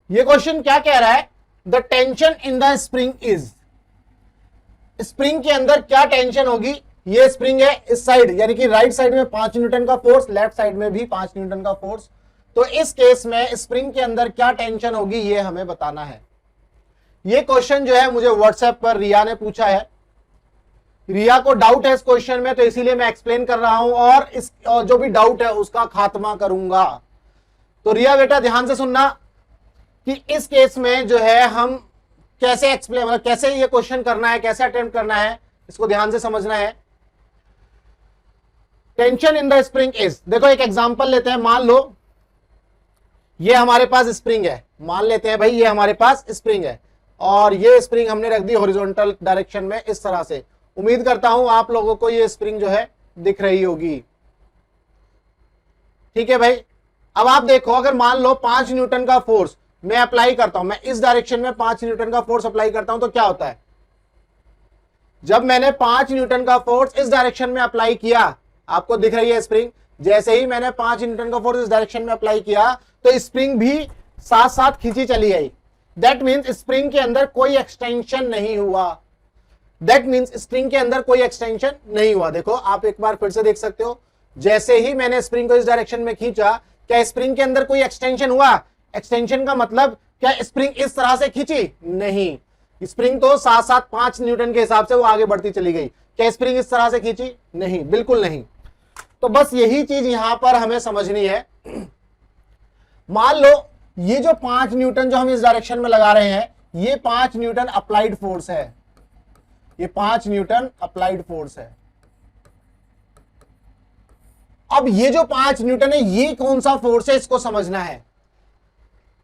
ये क्वेश्चन क्या कह रहा है, the tension in the spring is, spring के अंदर क्या टेंशन होगी। ये स्प्रिंग है इस साइड, यानी कि राइट साइड में 5 न्यूटन का फोर्स, लेफ्ट साइड में भी 5 न्यूटन का फोर्स। तो इस केस में स्प्रिंग के अंदर क्या टेंशन होगी ये हमें बताना है। ये क्वेश्चन जो है मुझे व्हाट्सएप पर रिया ने पूछा है। रिया को डाउट है इस क्वेश्चन में, तो इसीलिए मैं एक्सप्लेन कर रहा हूं और जो भी डाउट है उसका खात्मा करूंगा। तो रिया बेटा ध्यान से सुनना कि इस केस में जो है हम कैसे एक्सप्लेन, मतलब कैसे ये क्वेश्चन करना है, कैसे अटेम्प्ट करना है, इसको ध्यान से समझना है। Tension in the spring is, देखो एक एग्जांपल लेते हैं। मान लो ये हमारे पास स्प्रिंग है, मान लेते हैं भाई ये हमारे पास स्प्रिंग है और ये स्प्रिंग हमने रख दी हॉरिजॉन्टल डायरेक्शन में इस तरह से। उम्मीद करता हूं आप लोगों को ये स्प्रिंग जो है दिख रही होगी। ठीक है भाई, अब आप देखो अगर मान लो 5 न्यूटन का फोर्स मैं अप्लाई करता हूं, मैं इस डायरेक्शन में 5 न्यूटन का फोर्स अप्लाई करता हूं तो क्या होता है, जब मैंने 5 न्यूटन का फोर्स इस डायरेक्शन में अप्लाई किया, आपको दिख रही है स्प्रिंग, जैसे ही मैंने 5 न्यूटन का फोर्स इस डायरेक्शन में अप्लाई किया तो स्प्रिंग भी साथ साथ खींची चली गई। दैट मीन्स स्प्रिंग के अंदर कोई एक्सटेंशन नहीं हुआ। दैट मीन्स स्प्रिंग के अंदर कोई एक्सटेंशन नहीं हुआ। देखो आप एक बार फिर से देख सकते हो, जैसे ही मैंने स्प्रिंग को इस डायरेक्शन में खींचा, क्या स्प्रिंग के अंदर कोई एक्सटेंशन हुआ? एक्सटेंशन का मतलब क्या स्प्रिंग इस तरह से खींची? नहीं, स्प्रिंग तो साथ साथ 5 न्यूटन के हिसाब से वो आगे बढ़ती चली गई। क्या स्प्रिंग इस तरह से खींची? नहीं, बिल्कुल नहीं। तो बस यही चीज यहां पर हमें समझनी है। मान लो ये जो 5 न्यूटन जो हम इस डायरेक्शन में लगा रहे हैं, ये 5 न्यूटन अप्लाइड फोर्स है, ये 5 न्यूटन अप्लाइड फोर्स है। अब ये जो 5 न्यूटन है ये कौन सा फोर्स है इसको समझना है।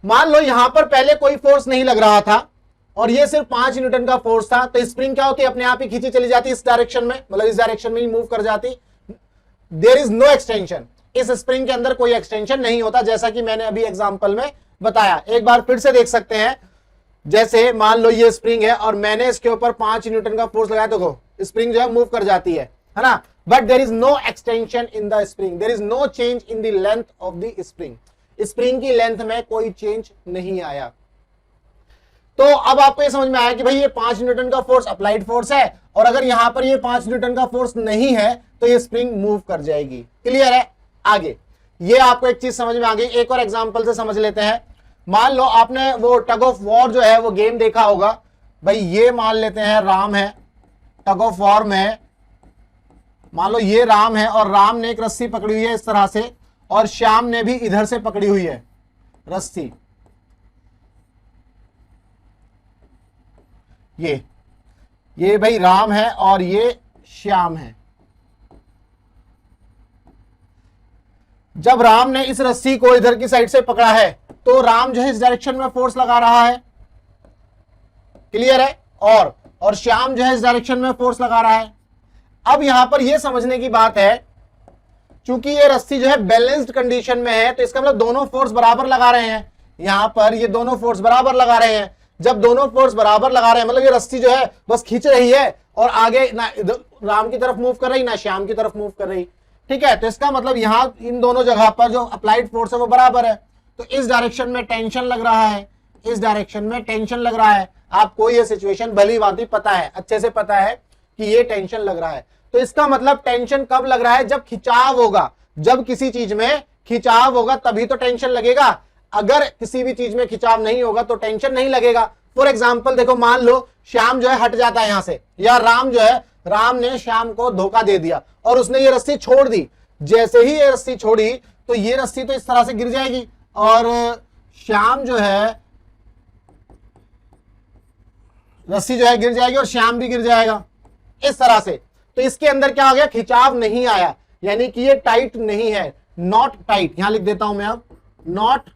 मान लो यहां पर पहले कोई फोर्स नहीं लग रहा था और ये सिर्फ 5 न्यूटन का फोर्स था, तो स्प्रिंग क्या होती है, अपने आप ही खींची चली जाती इस डायरेक्शन में, मतलब इस डायरेक्शन में ही मूव कर जाती। देयर इज नो एक्सटेंशन, इस स्प्रिंग के अंदर कोई एक्सटेंशन नहीं होता, जैसा कि मैंने अभी एग्जांपल में बताया। एक बार फिर से देख सकते हैं, जैसे मान लो ये स्प्रिंग है और मैंने इसके ऊपर 5 न्यूटन का फोर्स लगाया, तो स्प्रिंग जो है मूव कर जाती है ना, but there is no extension in the spring, there is no change in the length of the spring. Spring की लेंथ में कोई चेंज नहीं आया। तो अब आपको ये समझ में आया कि भाई ये 5 न्यूटन का फोर्स अप्लाइड फोर्स है, और अगर यहां पर ये 5 न्यूटन का फोर्स नहीं है तो ये स्प्रिंग मूव कर जाएगी। क्लियर है? आगे ये आपको एक चीज समझ में आ गई। एक और एग्जांपल से समझ लेते हैं। मान लो आपने वो टग ऑफ वॉर जो है वो गेम देखा होगा। भाई ये मान लेते हैं राम है, टग ऑफ वॉर में मान लो ये राम है और राम ने एक रस्सी पकड़ी हुई है इस तरह से, और श्याम ने भी इधर से पकड़ी हुई है रस्सी। ये भाई राम है और ये श्याम है। जब राम ने इस रस्सी को इधर की साइड से पकड़ा है तो राम जो है इस डायरेक्शन में फोर्स लगा रहा है। क्लियर है? और श्याम जो है इस डायरेक्शन में फोर्स लगा रहा है। अब यहां पर यह समझने की बात है, चूंकि ये रस्सी जो है बैलेंस्ड कंडीशन में है, तो इसका मतलब दोनों फोर्स बराबर लगा रहे हैं। यहां पर ये दोनों फोर्स बराबर लगा रहे हैं। जब दोनों फोर्स बराबर लगा रहे हैं, मतलब ये रस्सी जो है बस खींच रही है और आगे ना राम की तरफ मूव कर रही ना श्याम की तरफ मूव कर रही। ठीक है, तो इसका मतलब यहां इन दोनों जगह पर जो अप्लाइड फोर्स है वो बराबर है। तो इस डायरेक्शन में टेंशन लग रहा है, इस डायरेक्शन में टेंशन लग रहा है। आपको ये सिचुएशन भली भांति पता है, अच्छे से पता है कि ये टेंशन लग रहा है। तो इसका मतलब टेंशन कब लग रहा है? जब खिंचाव होगा, जब किसी चीज में खिंचाव होगा तभी तो टेंशन लगेगा। अगर किसी भी चीज में खिंचाव नहीं होगा तो टेंशन नहीं लगेगा। फॉर एग्जाम्पल देखो, मान लो श्याम जो है हट जाता है यहां से, या राम जो है, राम ने श्याम को धोखा दे दिया और उसने ये रस्सी छोड़ दी। जैसे ही ये रस्सी छोड़ी तो ये रस्सी तो इस तरह से गिर जाएगी और श्याम जो है, रस्सी जो है गिर जाएगी और श्याम भी गिर जाएगा इस तरह से। तो इसके अंदर क्या हो गया? खिंचाव नहीं आया, यानी कि ये टाइट नहीं है, नॉट टाइट। यहां लिख देता हूं मैं अब, नॉट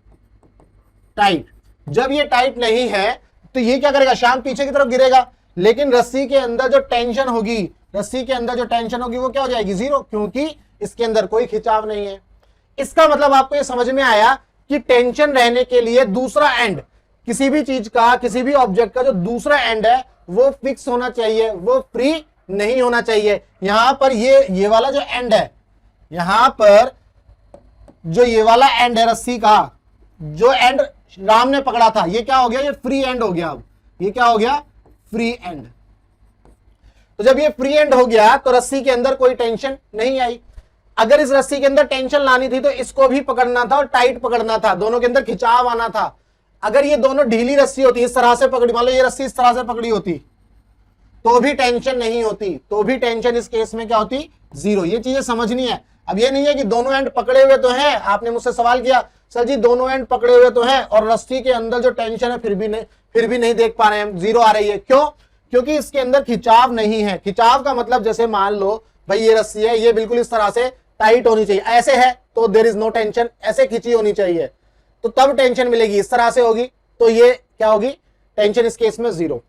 टाइट। जब ये टाइट नहीं है तो ये क्या करेगा? श्याम पीछे की तरफ गिरेगा, लेकिन रस्सी के अंदर जो टेंशन होगी, रस्सी के अंदर जो टेंशन होगी वो क्या हो जाएगी? जीरो, क्योंकि इसके अंदर कोई खिंचाव नहीं है। इसका मतलब आपको ये समझ में आया कि टेंशन रहने के लिए दूसरा एंड, किसी भी चीज का, किसी भी ऑब्जेक्ट का जो दूसरा एंड है वो फिक्स होना चाहिए, वो फ्री नहीं होना चाहिए। यहां पर ये वाला जो एंड है, यहां पर जो ये वाला एंड है रस्सी का, जो एंड राम ने पकड़ा था, ये क्या हो गया, ये फ्री एंड हो गया। अब ये क्या हो गया, फ्री एंड। तो जब ये फ्री एंड हो गया तो रस्सी के अंदर कोई टेंशन नहीं आई। अगर इस रस्सी के अंदर टेंशन लानी थी तो इसको भी पकड़ना था और टाइट पकड़ना था, दोनों के अंदर खिंचाव आना था। अगर ये दोनों ढीली रस्सी होती, इस तरह से पकड़ी, मान लो ये रस्सी इस तरह से पकड़ी होती, तो भी टेंशन नहीं होती, तो भी टेंशन इस केस में क्या होती, जीरो। ये चीजें समझनी है। अब ये नहीं है कि दोनों एंड पकड़े हुए तो हैं, आपने मुझसे सवाल किया सर जी दोनों एंड पकड़े हुए तो हैं और रस्सी के अंदर जो टेंशन है फिर भी नहीं देख पा रहे हैं, जीरो आ रही है, क्यों? क्योंकि इसके अंदर खिंचाव नहीं है। खिंचाव का मतलब जैसे मान लो भाई ये रस्सी है, ये बिल्कुल इस तरह से टाइट होनी चाहिए, ऐसे है तो देयर इज नो टेंशन, ऐसे खिंची होनी चाहिए तो तब टेंशन मिलेगी, इस तरह से होगी तो ये क्या होगी, टेंशन इस केस में जीरो।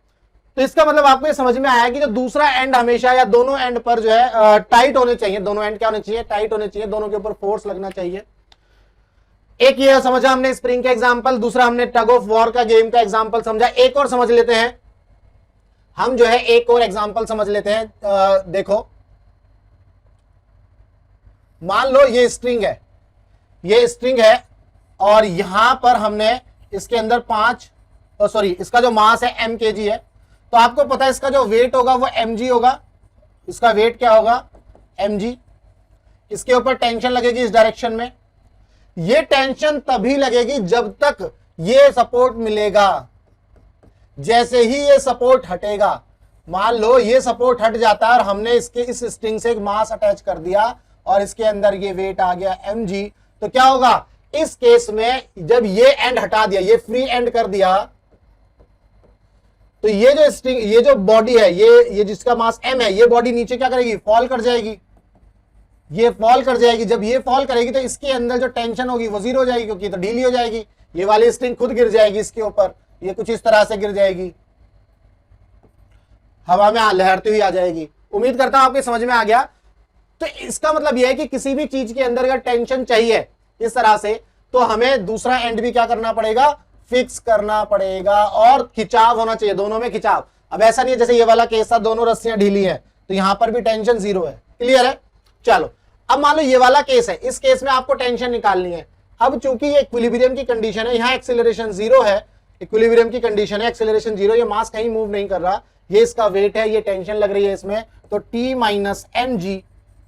तो इसका मतलब आपको ये समझ में आया कि जो दूसरा एंड हमेशा या दोनों एंड पर जो है टाइट होने चाहिए, दोनों एंड क्या होने चाहिए, टाइट होने चाहिए, दोनों के ऊपर फोर्स लगना चाहिए। एक ये समझा हमने स्प्रिंग का एग्जांपल, दूसरा हमने टग ऑफ वॉर का गेम का एग्जांपल समझा। एक और समझ लेते हैं हम, जो है एक और एग्जांपल समझ लेते हैं। देखो मान लो ये स्ट्रिंग है, ये स्ट्रिंग है और यहां पर हमने इसके अंदर इसका जो मास है m kg है, तो आपको पता है इसका जो वेट होगा वो mg होगा, इसका वेट क्या होगा mg। इसके ऊपर टेंशन लगेगी इस डायरेक्शन में, ये टेंशन तभी लगेगी जब तक ये सपोर्ट मिलेगा। जैसे ही ये सपोर्ट हटेगा, मान लो ये सपोर्ट हट जाता है और हमने इसके इस स्ट्रिंग से एक मास अटैच कर दिया और इसके अंदर ये वेट आ गया mg, तो क्या होगा इस केस में, जब ये एंड हटा दिया, ये फ्री एंड कर दिया, तो ये जो स्ट्रिंग, ये जो बॉडी है, ये जिसका मास m है, ये बॉडी नीचे क्या करेगी, फॉल कर जाएगी, ये फॉल कर जाएगी। जब ये फॉल करेगी तो इसके अंदर जो टेंशन होगी वो जीरो हो जाएगी, क्योंकि तो ढीली हो जाएगी, ये वाली स्ट्रिंग खुद गिर जाएगी इसके ऊपर, ये कुछ इस तरह से गिर जाएगी, हवा में लहरती हुई आ जाएगी। उम्मीद करता हूं आपके समझ में आ गया। तो इसका मतलब यह है कि किसी भी चीज के अंदर अगर टेंशन चाहिए इस तरह से, तो हमें दूसरा एंड भी क्या करना पड़ेगा, फिक्स करना पड़ेगा और खिंचाव होना चाहिए, दोनों में खिंचाव। अब ऐसा नहीं है जैसे ये वाला केस था, दोनों रस्सियां ढीली हैं तो यहां पर भी टेंशन जीरो है, क्लियर है। चलो अब मान लो ये वाला केस है, इस केस में आपको टेंशन निकालनी है। अब चूंकि ये इक्विलिब्रियम की कंडीशन है, यहाँ एक्सेलरेशन जीरो है, इक्विलिब्रियम की कंडीशन है, एक्सेलरेशन जीरो, ये मास कहीं मूव नहीं कर रहा, ये इसका वेट है, ये टेंशन लग रही है इसमें, तो T minus mg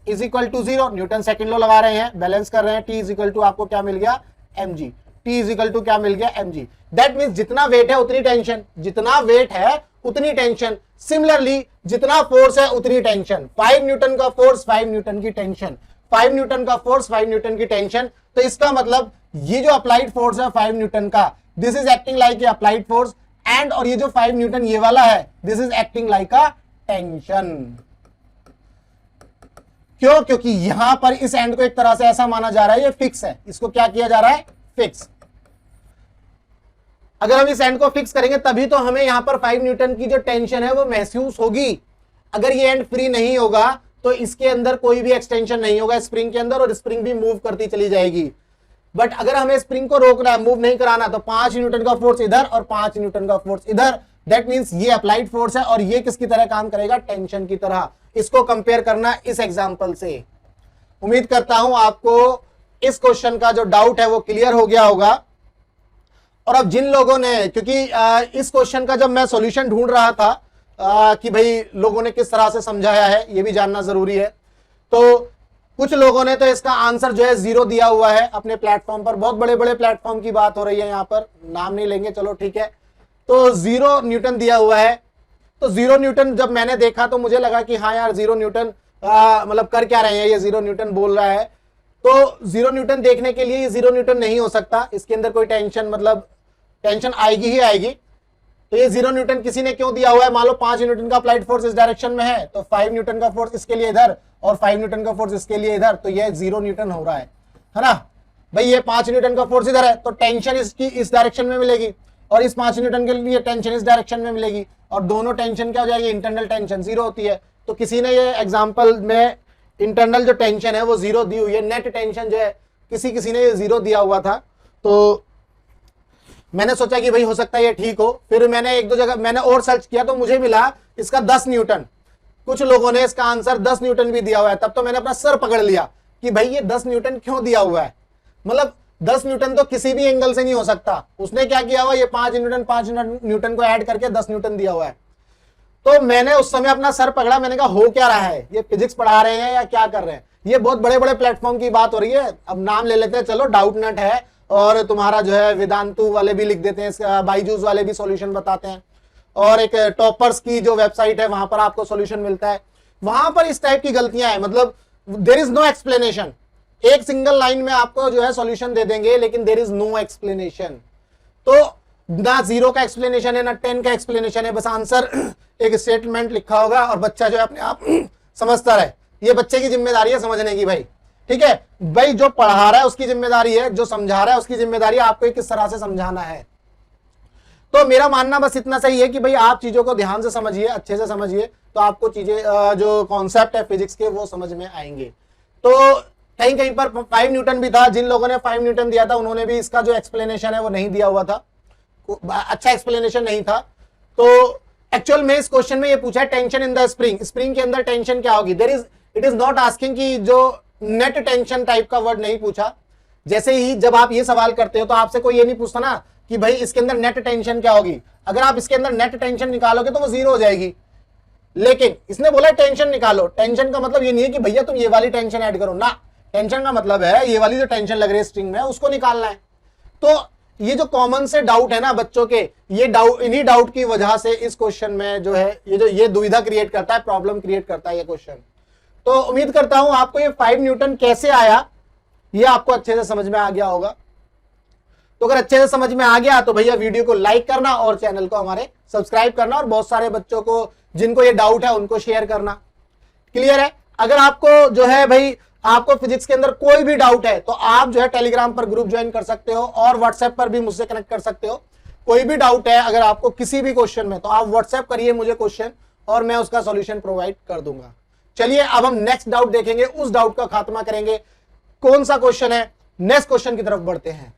is equal to zero. Newton second law लगा रहे हैं, बैलेंस कर रहे हैं, T इज इक्वल टू आपको क्या मिल गया mg, T is equal to क्या मिल गया mg। दैट मीन्स जितना वेट है उतनी टेंशन, जितना वेट है उतनी टेंशन। सिमिलरली जितना फोर्स है उतनी टेंशन, 5 न्यूटन का फोर्स 5 न्यूटन की टेंशन, 5 न्यूटन का फोर्स 5 न्यूटन की टेंशन। तो इसका मतलब ये जो अप्लाइड फोर्स है 5 न्यूटन का, this is acting like a applied force and, और ये जो 5 न्यूटन ये वाला है, this is acting like a tension. क्यों? क्योंकि यहां पर इस एंड को एक तरह से ऐसा माना जा रहा है ये फिक्स है, इसको क्या किया जा रहा है, फिक्स। अगर हम इस एंड को फिक्स करेंगे तभी तो हमें यहां पर 5 न्यूटन की जो टेंशन है वो महसूस होगी। अगर ये एंड फ्री नहीं होगा तो इसके अंदर कोई भी एक्सटेंशन नहीं होगा स्प्रिंग के अंदर, और स्प्रिंग भी मूव करती चली जाएगी। बट अगर हमें स्प्रिंग को रोकना है, मूव नहीं कराना, तो 5 न्यूटन का फोर्स इधर और 5 न्यूटन का फोर्स इधर, दैट मींस ये अप्लाइड फोर्स है और ये किसकी तरह काम करेगा, टेंशन की तरह। इसको कंपेयर करना इस एग्जांपल से। उम्मीद करता हूं आपको इस क्वेश्चन का जो डाउट है वो क्लियर हो गया होगा। और अब जिन लोगों ने, क्योंकि इस क्वेश्चन का जब मैं सॉल्यूशन ढूंढ रहा था कि भाई लोगों ने किस तरह से समझाया है ये भी जानना जरूरी है, तो कुछ लोगों ने तो इसका आंसर जो है जीरो दिया हुआ है अपने प्लेटफॉर्म पर। बहुत बड़े बड़े प्लेटफॉर्म की बात हो रही है, यहाँ पर नाम नहीं लेंगे, चलो ठीक है। तो 0 न्यूटन दिया हुआ है। तो 0 न्यूटन जब मैंने देखा तो मुझे लगा कि हाँ यार 0 न्यूटन मतलब कर क्या रहे हैं, ये 0 न्यूटन बोल रहा है। तो 0 न्यूटन देखने के लिए ये 0 न्यूटन नहीं हो सकता, इसके अंदर कोई टेंशन, मतलब टेंशन आएगी ही आएगी। तो ये 0 न्यूटन किसी ने क्यों दिया हुआ है, मान लो 5 न्यूटन का अप्लाइड फोर्स इस डायरेक्शन में है, तो 5 न्यूटन का फोर्स इसके लिए इधर और 5 न्यूटन का फोर्स इसके लिए इधर, तो ये 0 न्यूटन हो रहा है ना भाई। ये 5 न्यूटन का फोर्स इधर है तो टेंशन इसकी इस डायरेक्शन में मिलेगी, और इस 5 न्यूटन के लिए टेंशन इस डायरेक्शन में मिलेगी, और दोनों टेंशन क्या हो जाएगी, इंटरनल टेंशन जीरो होती है। तो किसी ने ये एग्जाम्पल में इंटरनल जो टेंशन है वो जीरो दी हुई है, नेट टेंशन जो है किसी ने ये जीरो दिया हुआ था। तो मैंने सोचा कि भाई हो सकता है ये ठीक हो। फिर मैंने एक दो जगह मैंने और सर्च किया तो मुझे मिला इसका 10 न्यूटन। कुछ लोगों ने इसका आंसर 10 न्यूटन भी दिया हुआ है। तब तो मैंने अपना सर पकड़ लिया कि भाई ये 10 न्यूटन क्यों दिया हुआ है, मतलब 10 न्यूटन तो किसी भी एंगल से नहीं हो सकता। उसने क्या किया हुआ, ये 5 न्यूटन को ऐड करके 10 न्यूटन दिया हुआ है। तो मैंने उस समय अपना सर पकड़ा, मैंने कहा हो क्या रहा है, ये फिजिक्स पढ़ा रहे हैं या क्या कर रहे हैं। ये बहुत बड़े बड़े प्लेटफॉर्म की बात हो रही है। अब नाम ले लेते हैं, चलो डाउट नट है, और तुम्हारा जो है वेदांतु वाले भी लिख देते हैं, बाईजूस वाले भी सॉल्यूशन बताते हैं, और एक टॉपर्स की जो वेबसाइट है वहां पर आपको सॉल्यूशन मिलता है। वहां पर इस टाइप की गलतियां हैं, मतलब देयर इज नो एक्सप्लेनेशन। एक सिंगल लाइन में आपको जो है सॉल्यूशन दे देंगे, लेकिन देयर इज नो एक्सप्लेनेशन। तो ना 0 का एक्सप्लेनेशन है ना 10 का एक्सप्लेनेशन है, बस आंसर एक स्टेटमेंट लिखा होगा और बच्चा जो है अपने आप समझता रहे। ये बच्चे की जिम्मेदारी है समझने की भाई, ठीक है भाई। जो पढ़ा रहा है उसकी जिम्मेदारी है, जो समझा रहा है उसकी जिम्मेदारी है, आपको किस तरह से समझाना है। तो मेरा मानना बस इतना सही है कि भाई आप चीजों को ध्यान से समझिए, अच्छे से समझिए, तो आपको चीजें जो कॉन्सेप्ट है फिजिक्स के वो समझ में आएंगे। तो कहीं कहीं पर 5 न्यूटन भी था, जिन लोगों ने 5 न्यूटन दिया था उन्होंने भी इसका जो एक्सप्लेनेशन है वो नहीं दिया हुआ था, अच्छा एक्सप्लेनेशन नहीं था। तो एक्चुअल में इस क्वेश्चन में ये पूछा है tension in the spring, spring के अंदर टेंशन क्या होगी। इट इज नॉट आस्किंग कि जो नेट टेंशन टाइप का वर्ड नहीं पूछा। जैसे ही जब आप ये सवाल करते हो तो आपसे कोई ये नहीं पूछता ना कि भाई इसके अंदर नेट टेंशन क्या होगी। अगर आप इसके अंदर नेट टेंशन निकालोगे तो वो 0 हो जाएगी, लेकिन इसने बोला टेंशन निकालो। टेंशन का मतलब ये नहीं है कि भैया तुम ये वाली टेंशन ऐड करो ना, टेंशन का मतलब है ये वाली जो टेंशन लग रही है स्ट्रिंग में उसको निकालना है। तो ये जो कॉमन से डाउट है ना बच्चों के, ये डाउट, इन्हीं डाउट की वजह से इस क्वेश्चन में जो है ये दुविधा क्रिएट करता है, प्रॉब्लम क्रिएट करता है ये क्वेश्चन। तो उम्मीद करता हूं आपको ये 5 न्यूटन कैसे आया ये आपको अच्छे से समझ में आ गया होगा। तो अगर अच्छे से समझ में आ गया तो भैया वीडियो को लाइक करना और चैनल को हमारे सब्सक्राइब करना, और बहुत सारे बच्चों को जिनको ये डाउट है उनको शेयर करना। क्लियर है। अगर आपको जो है भाई आपको फिजिक्स के अंदर कोई भी डाउट है तो आप जो है टेलीग्राम पर ग्रुप ज्वाइन कर सकते हो और व्हाट्सएप पर भी मुझसे कनेक्ट कर सकते हो। कोई भी डाउट है अगर आपको किसी भी क्वेश्चन में तो आप व्हाट्सएप करिए मुझे क्वेश्चन और मैं उसका सॉल्यूशन प्रोवाइड कर दूंगा। चलिए अब हम नेक्स्ट डाउट देखेंगे, उस डाउट का खात्मा करेंगे। कौन सा क्वेश्चन है, नेक्स्ट क्वेश्चन की तरफ बढ़ते हैं।